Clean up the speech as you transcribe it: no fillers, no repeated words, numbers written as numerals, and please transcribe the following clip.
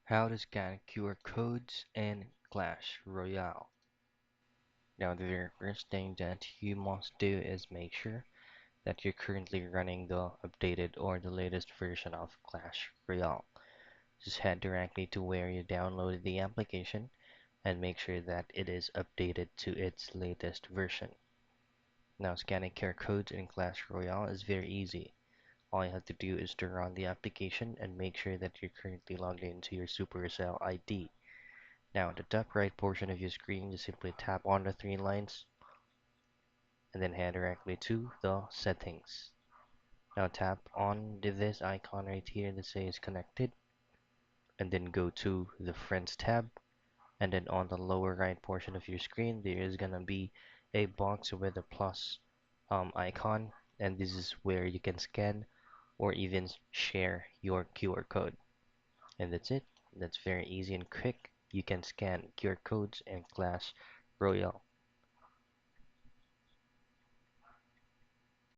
How to scan QR codes in Clash Royale. Now, the very first thing that you must do is make sure that you're currently running the updated or the latest version of Clash Royale. Just head directly to where you downloaded the application and make sure that it is updated to its latest version. Now, scanning QR codes in Clash Royale is very easy. All you have to do is to run the application and make sure that you're currently logged into your Supercell ID. Now, at the top right portion of your screen, just simply tap on the three lines and then head directly to the settings. Now tap on this icon right here that says connected and then go to the friends tab, and then on the lower right portion of your screen there is gonna be a box with a plus icon, and this is where you can scan or even share your QR code. And that's it. That's very easy and quick. You can scan QR codes and Clash Royale.